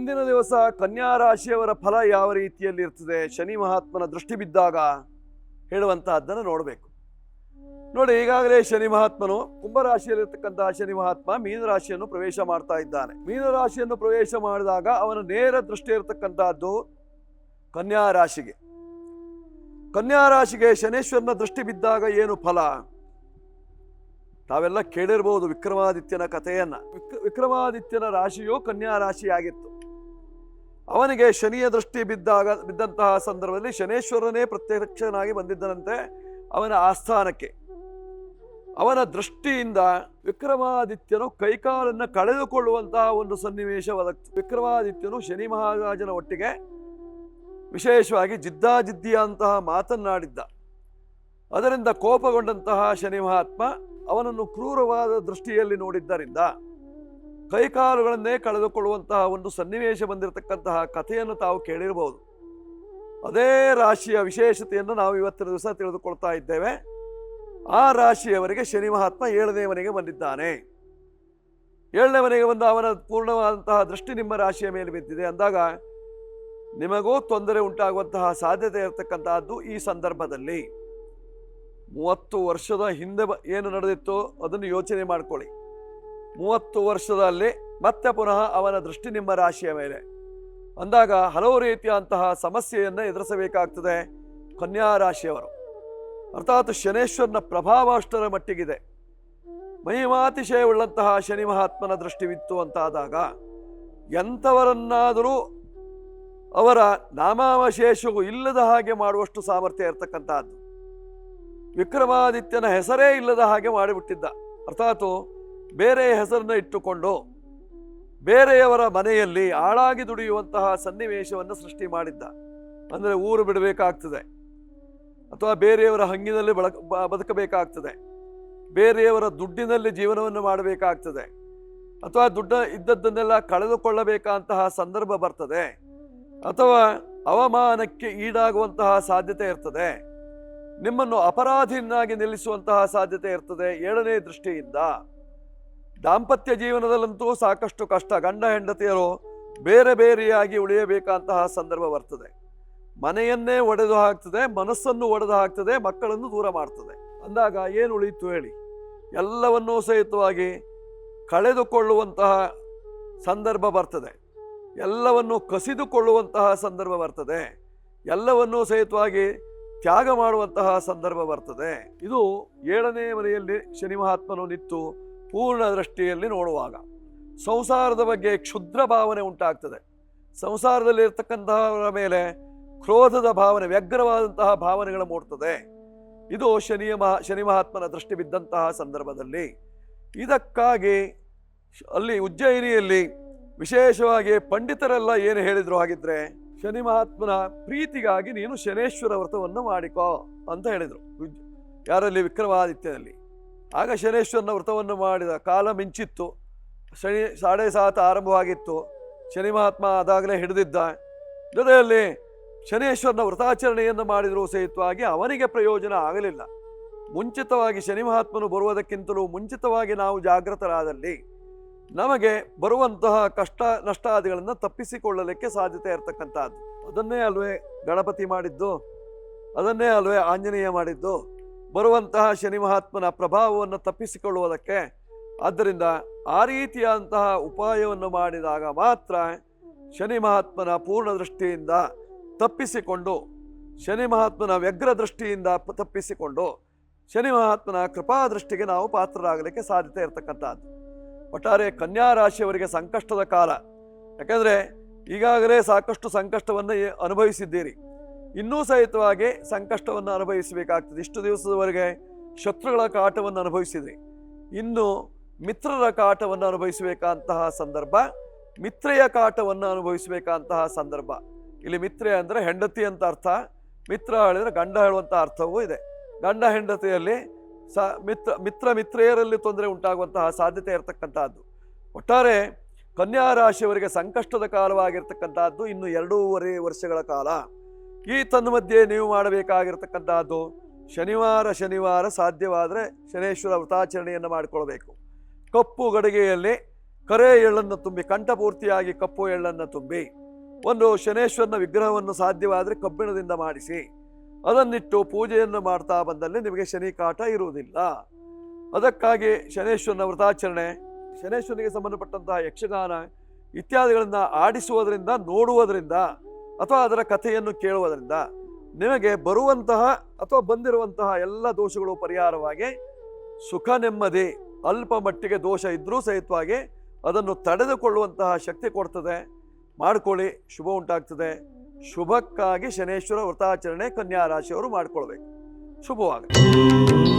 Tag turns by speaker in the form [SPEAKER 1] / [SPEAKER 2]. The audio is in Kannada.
[SPEAKER 1] ಇಂದಿನ ದಿವಸ ಕನ್ಯಾ ರಾಶಿಯವರ ಫಲ ಯಾವ ರೀತಿಯಲ್ಲಿ ಇರ್ತದೆ, ಶನಿ ಮಹಾತ್ಮನ ದೃಷ್ಟಿ ಬಿದ್ದಾಗ ಹೇಳುವಂತಹದ್ದನ್ನು ನೋಡಬೇಕು. ನೋಡಿ, ಈಗಾಗಲೇ ಶನಿ ಮಹಾತ್ಮನು ಕುಂಭರಾಶಿಯಲ್ಲಿರ್ತಕ್ಕಂತಹ ಶನಿ ಮಹಾತ್ಮ ಮೀನರಾಶಿಯನ್ನು ಪ್ರವೇಶ ಮಾಡ್ತಾ ಇದ್ದಾನೆ. ಮೀನರಾಶಿಯನ್ನು ಪ್ರವೇಶ ಮಾಡಿದಾಗ ಅವನ ನೇರ ದೃಷ್ಟಿ ಇರತಕ್ಕಂತಹದ್ದು ಕನ್ಯಾ ರಾಶಿಗೆ. ಕನ್ಯಾ ರಾಶಿಗೆ ಶನೇಶ್ವರನ ದೃಷ್ಟಿ ಬಿದ್ದಾಗ ಏನು ಫಲ ತಾವೆಲ್ಲ ಕೇಳಿರಬಹುದು. ವಿಕ್ರಮಾದಿತ್ಯನ ಕಥೆಯನ್ನ. ವಿಕ್ರಮಾದಿತ್ಯನ ರಾಶಿಯು ಕನ್ಯಾ ರಾಶಿಯಾಗಿತ್ತು. ಅವನಿಗೆ ಶನಿಯ ದೃಷ್ಟಿ ಬಿದ್ದಂತಹ ಸಂದರ್ಭದಲ್ಲಿ ಶನೇಶ್ವರನೇ ಪ್ರತ್ಯಕ್ಷನಾಗಿ ಬಂದಿದ್ದನಂತೆ ಅವನ ಆಸ್ಥಾನಕ್ಕೆ. ಅವನ ದೃಷ್ಟಿಯಿಂದ ವಿಕ್ರಮಾದಿತ್ಯನು ಕೈಕಾಲನ್ನು ಕಳೆದುಕೊಳ್ಳುವಂತಹ ಒಂದು ಸನ್ನಿವೇಶ ಒದಗಿತು. ವಿಕ್ರಮಾದಿತ್ಯನು ಶನಿ ಮಹಾರಾಜನ ಒಟ್ಟಿಗೆ ವಿಶೇಷವಾಗಿ ಜಿದ್ದಾಜಿದ್ದಿಯಂತಹ ಮಾತನ್ನಾಡಿದ್ದ. ಅದರಿಂದ ಕೋಪಗೊಂಡಂತಹ ಶನಿ ಮಹಾತ್ಮ ಅವನನ್ನು ಕ್ರೂರವಾದ ದೃಷ್ಟಿಯಲ್ಲಿ ನೋಡಿದ್ದರಿಂದ ಕೈಕಾಲುಗಳನ್ನೇ ಕಳೆದುಕೊಳ್ಳುವಂತಹ ಒಂದು ಸನ್ನಿವೇಶ ಬಂದಿರತಕ್ಕಂತಹ ಕಥೆಯನ್ನು ತಾವು ಕೇಳಿರಬಹುದು. ಅದೇ ರಾಶಿಯ ವಿಶೇಷತೆಯನ್ನು ನಾವು ಇವತ್ತಿನ ದಿವಸ ತಿಳಿದುಕೊಳ್ತಾ ಇದ್ದೇವೆ. ಆ ರಾಶಿಯವರಿಗೆ ಶನಿ ಮಹಾತ್ಮ 7ನೇ ಮನೆಗೆ ಬಂದಿದ್ದಾನೆ. 7ನೇ ಮನೆಗೆ ಬಂದ ಅವನ ಪೂರ್ಣವಾದಂತಹ ದೃಷ್ಟಿ ನಿಮ್ಮ ರಾಶಿಯ ಮೇಲೆ ಬಿದ್ದಿದೆ ಅಂದಾಗ ನಿಮಗೂ ತೊಂದರೆ ಉಂಟಾಗುವಂತಹ ಸಾಧ್ಯತೆ ಇರತಕ್ಕಂತಹದ್ದು. ಈ ಸಂದರ್ಭದಲ್ಲಿ 30 ವರ್ಷದ ಹಿಂದೆ ಏನು ನಡೆದಿತ್ತು ಅದನ್ನು ಯೋಚನೆ ಮಾಡ್ಕೊಳ್ಳಿ. 30 ವರ್ಷದಲ್ಲಿ ಮತ್ತೆ ಪುನಃ ಅವನ ದೃಷ್ಟಿ ನಿಮ್ಮ ರಾಶಿಯ ಮೇಲೆ ಅಂದಾಗ ಹಲವು ರೀತಿಯಂತಹ ಸಮಸ್ಯೆಯನ್ನು ಎದುರಿಸಬೇಕಾಗ್ತದೆ ಕನ್ಯಾ ರಾಶಿಯವರು. ಅರ್ಥಾತ್ ಶನೇಶ್ವರನ ಪ್ರಭಾವ ಅಷ್ಟರ ಮಟ್ಟಿಗಿದೆ. ಮಹಿಮಾತಿಶಯವುಳ್ಳಂತಹ ಶನಿ ಮಹಾತ್ಮನ ದೃಷ್ಟಿವಿತ್ತು ಅಂತಾದಾಗ ಎಂಥವರನ್ನಾದರೂ ಅವರ ನಾಮಾವಶೇಷವು ಇಲ್ಲದ ಹಾಗೆ ಮಾಡುವಷ್ಟು ಸಾಮರ್ಥ್ಯ ಇರತಕ್ಕಂತಹದ್ದು. ವಿಕ್ರಮಾದಿತ್ಯನ ಹೆಸರೇ ಇಲ್ಲದ ಹಾಗೆ ಮಾಡಿಬಿಟ್ಟಿದ್ದ. ಅರ್ಥಾತ್ ಬೇರೆ ಹೆಸರನ್ನ ಇಟ್ಟುಕೊಂಡು ಬೇರೆಯವರ ಮನೆಯಲ್ಲಿ ಆಳಾಗಿ ದುಡಿಯುವಂತಹ ಸನ್ನಿವೇಶವನ್ನು ಸೃಷ್ಟಿ ಮಾಡಿದ್ದ. ಅಂದರೆ ಊರು ಬಿಡಬೇಕಾಗ್ತದೆ, ಅಥವಾ ಬೇರೆಯವರ ಹಂಗಿನಲ್ಲಿ ಬದುಕಬೇಕಾಗ್ತದೆ, ಬೇರೆಯವರ ದುಡ್ಡಿನಲ್ಲಿ ಜೀವನವನ್ನು ಮಾಡಬೇಕಾಗ್ತದೆ, ಅಥವಾ ದುಡ್ಡ ಇದ್ದದ್ದನ್ನೆಲ್ಲ ಕಳೆದುಕೊಳ್ಳಬೇಕಂತಹ ಸಂದರ್ಭ ಬರ್ತದೆ, ಅಥವಾ ಅವಮಾನಕ್ಕೆ ಈಡಾಗುವಂತಹ ಸಾಧ್ಯತೆ ಇರ್ತದೆ, ನಿಮ್ಮನ್ನು ಅಪರಾಧಿಯನ್ನಾಗಿ ನಿಲ್ಲಿಸುವಂತಹ ಸಾಧ್ಯತೆ ಇರ್ತದೆ. 7ನೇ ದೃಷ್ಟಿಯಿಂದ ದಾಂಪತ್ಯ ಜೀವನದಲ್ಲಂತೂ ಸಾಕಷ್ಟು ಕಷ್ಟ. ಗಂಡ ಹೆಂಡತಿಯರು ಬೇರೆ ಬೇರೆಯಾಗಿ ಉಳಿಯಬೇಕಂತಹ ಸಂದರ್ಭ ಬರ್ತದೆ. ಮನೆಯನ್ನೇ ಒಡೆದು ಹಾಕ್ತದೆ, ಮನಸ್ಸನ್ನು ಒಡೆದು ಹಾಕ್ತದೆ, ಮಕ್ಕಳನ್ನು ದೂರ ಮಾಡ್ತದೆ. ಅಂದಾಗ ಏನು ಉಳಿಯಿತು ಹೇಳಿ? ಎಲ್ಲವನ್ನೂ ಸಹಿತವಾಗಿ ಕಳೆದುಕೊಳ್ಳುವಂತಹ ಸಂದರ್ಭ ಬರ್ತದೆ, ಎಲ್ಲವನ್ನು ಕಸಿದುಕೊಳ್ಳುವಂತಹ ಸಂದರ್ಭ ಬರ್ತದೆ, ಎಲ್ಲವನ್ನೂ ಸಹಿತವಾಗಿ ತ್ಯಾಗ ಮಾಡುವಂತಹ ಸಂದರ್ಭ ಬರ್ತದೆ. ಇದು 7ನೇ ಮನೆಯಲ್ಲಿ ಶನಿ ಮಹಾತ್ಮನು ನಿಂತು ಪೂರ್ಣ ದೃಷ್ಟಿಯಲ್ಲಿ ನೋಡುವಾಗ ಸಂಸಾರದ ಬಗ್ಗೆ ಕ್ಷುದ್ರ ಭಾವನೆ ಉಂಟಾಗ್ತದೆ. ಸಂಸಾರದಲ್ಲಿ ಇರ್ತಕ್ಕಂತಹವರ ಮೇಲೆ ಕ್ರೋಧದ ಭಾವನೆ, ವ್ಯಗ್ರವಾದಂತಹ ಭಾವನೆಗಳು ಮೂಡ್ತದೆ. ಇದು ಶನಿ ಮಹಾತ್ಮನ ದೃಷ್ಟಿ ಬಿದ್ದಂತಹ ಸಂದರ್ಭದಲ್ಲಿ. ಇದಕ್ಕಾಗಿ ಅಲ್ಲಿ ಉಜ್ಜಯಿನಿಯಲ್ಲಿ ವಿಶೇಷವಾಗಿ ಪಂಡಿತರೆಲ್ಲ ಏನು ಹೇಳಿದ್ರು ಹಾಗಿದ್ರೆ, ಶನಿ ಮಹಾತ್ಮನ ಪ್ರೀತಿಗಾಗಿ ನೀನು ಶನೇಶ್ವರ ವ್ರತವನ್ನು ಮಾಡಿಕೋ ಅಂತ ಹೇಳಿದರು. ಯಾರಲ್ಲಿ? ವಿಕ್ರಮಾದಿತ್ಯನಲ್ಲಿ. ಆಗ ಶನೇಶ್ವರನ ವ್ರತವನ್ನು ಮಾಡಿದ ಕಾಲ ಮಿಂಚಿತ್ತು. ಶನಿ 7:30 ಆರಂಭವಾಗಿತ್ತು. ಶನಿ ಮಹಾತ್ಮ ಅದಾಗಲೇ ಹಿಡಿದಿದ್ದ. ಜೊತೆಯಲ್ಲಿ ಶನೇಶ್ವರನ ವ್ರತಾಚರಣೆಯನ್ನು ಮಾಡಿದರೂ ಸಹಿತವಾಗಿ ಅವನಿಗೆ ಪ್ರಯೋಜನ ಆಗಲಿಲ್ಲ. ಮುಂಚಿತವಾಗಿ ಶನಿ ಮಹಾತ್ಮನು ಬರುವುದಕ್ಕಿಂತಲೂ ಮುಂಚಿತವಾಗಿ ನಾವು ಜಾಗೃತರಾದಲ್ಲಿ ನಮಗೆ ಬರುವಂತಹ ಕಷ್ಟ ನಷ್ಟಾದಿಗಳನ್ನು ತಪ್ಪಿಸಿಕೊಳ್ಳಲಿಕ್ಕೆ ಸಾಧ್ಯತೆ ಇರತಕ್ಕಂಥದ್ದು. ಅದನ್ನೇ ಅಲ್ವೇ ಗಣಪತಿ ಮಾಡಿದ್ದು, ಅದನ್ನೇ ಅಲ್ವೇ ಆಂಜನೇಯ ಮಾಡಿದ್ದು, ಬರುವಂತಹ ಶನಿ ಮಹಾತ್ಮನ ಪ್ರಭಾವವನ್ನು ತಪ್ಪಿಸಿಕೊಳ್ಳುವುದಕ್ಕೆ. ಆದ್ದರಿಂದ ಆ ರೀತಿಯಾದಂತಹ ಉಪಾಯವನ್ನು ಮಾಡಿದಾಗ ಮಾತ್ರ ಶನಿ ಮಹಾತ್ಮನ ಪೂರ್ಣ ದೃಷ್ಟಿಯಿಂದ ತಪ್ಪಿಸಿಕೊಂಡು, ಶನಿ ಮಹಾತ್ಮನ ವ್ಯಗ್ರ ದೃಷ್ಟಿಯಿಂದ ತಪ್ಪಿಸಿಕೊಂಡು ಶನಿ ಮಹಾತ್ಮನ ಕೃಪಾ ದೃಷ್ಟಿಗೆ ನಾವು ಪಾತ್ರರಾಗಲಿಕ್ಕೆ ಸಾಧ್ಯತೆ ಇರತಕ್ಕಂಥದ್ದು. ಒಟ್ಟಾರೆ ಕನ್ಯಾ ರಾಶಿಯವರಿಗೆ ಸಂಕಷ್ಟದ ಕಾಲ. ಯಾಕಂದರೆ ಈಗಾಗಲೇ ಸಾಕಷ್ಟು ಸಂಕಷ್ಟವನ್ನು ಅನುಭವಿಸಿದ್ದೀರಿ, ಇನ್ನೂ ಸಹಿತವಾಗಿ ಸಂಕಷ್ಟವನ್ನು ಅನುಭವಿಸಬೇಕಾಗ್ತದೆ. ಇಷ್ಟು ದಿವಸದವರೆಗೆ ಶತ್ರುಗಳ ಕಾಟವನ್ನು ಅನುಭವಿಸಿದ್ರಿ, ಇನ್ನು ಮಿತ್ರರ ಕಾಟವನ್ನು ಅನುಭವಿಸಬೇಕಂತಹ ಸಂದರ್ಭ, ಮಿತ್ರೆಯ ಕಾಟವನ್ನು ಅನುಭವಿಸಬೇಕಂತಹ ಸಂದರ್ಭ. ಇಲ್ಲಿ ಮಿತ್ರೆ ಅಂದರೆ ಹೆಂಡತಿ ಅಂತ ಅರ್ಥ, ಮಿತ್ರ ಹೇಳಿದ್ರೆ ಗಂಡ ಹೇಳುವಂಥ ಅರ್ಥವೂ ಇದೆ. ಗಂಡ ಹೆಂಡತಿಯಲ್ಲಿ ಮಿತ್ರೆಯರಲ್ಲಿ ತೊಂದರೆ ಉಂಟಾಗುವಂತಹ ಸಾಧ್ಯತೆ ಇರತಕ್ಕಂತಹದ್ದು. ಒಟ್ಟಾರೆ ಕನ್ಯಾ ರಾಶಿಯವರಿಗೆ ಸಂಕಷ್ಟದ ಕಾಲವಾಗಿರ್ತಕ್ಕಂತಹದ್ದು ಇನ್ನು 2.5 ವರ್ಷಗಳ ಕಾಲ. ಈ ತನ್ಮಧ್ಯೆ ನೀವು ಮಾಡಬೇಕಾಗಿರ್ತಕ್ಕಂತಹದ್ದು ಶನಿವಾರ ಸಾಧ್ಯವಾದರೆ ಶನೇಶ್ವರ ವ್ರತಾಚರಣೆಯನ್ನು ಮಾಡಿಕೊಳ್ಬೇಕು. ಕಪ್ಪು ಗಡಿಗೆಯಲ್ಲಿ ಕರೆ ಎಳ್ಳನ್ನು ತುಂಬಿ, ಕಂಠಪೂರ್ತಿಯಾಗಿ ಕಪ್ಪು ಎಳ್ಳನ್ನು ತುಂಬಿ, ಒಂದು ಶನೇಶ್ವರನ ವಿಗ್ರಹವನ್ನು ಸಾಧ್ಯವಾದರೆ ಕಬ್ಬಿಣದಿಂದ ಮಾಡಿಸಿ ಅದನ್ನಿಟ್ಟು ಪೂಜೆಯನ್ನು ಮಾಡ್ತಾ ಬಂದಲ್ಲಿ ನಿಮಗೆ ಶನಿ ಕಾಟ ಇರುವುದಿಲ್ಲ. ಅದಕ್ಕಾಗಿ ಶನೇಶ್ವರನ ವ್ರತಾಚರಣೆ, ಶನೇಶ್ವರನಿಗೆ ಸಂಬಂಧಪಟ್ಟಂತಹ ಯಕ್ಷಗಾನ ಇತ್ಯಾದಿಗಳನ್ನು ಆಡಿಸುವುದರಿಂದ, ನೋಡುವುದರಿಂದ ಅಥವಾ ಅದರ ಕಥೆಯನ್ನು ಕೇಳುವುದರಿಂದ ನಿಮಗೆ ಬರುವಂತಹ ಅಥವಾ ಬಂದಿರುವಂತಹ ಎಲ್ಲ ದೋಷಗಳು ಪರಿಹಾರವಾಗಿ ಸುಖ ನೆಮ್ಮದಿ, ಅಲ್ಪ ಮಟ್ಟಿಗೆ ದೋಷ ಇದ್ರೂ ಸಹಿತವಾಗಿ ಅದನ್ನು ತಡೆದುಕೊಳ್ಳುವಂತಹ ಶಕ್ತಿ ಕೊಡ್ತದೆ. ಮಾಡ್ಕೊಳ್ಳಿ, ಶುಭ ಉಂಟಾಗ್ತದೆ. ಶುಭಕ್ಕಾಗಿ ಶನೇಶ್ವರ ವ್ರತಾಚರಣೆ ಕನ್ಯಾ ರಾಶಿಯವರು ಮಾಡ್ಕೊಳ್ಬೇಕು. ಶುಭವಾಗಲಿ.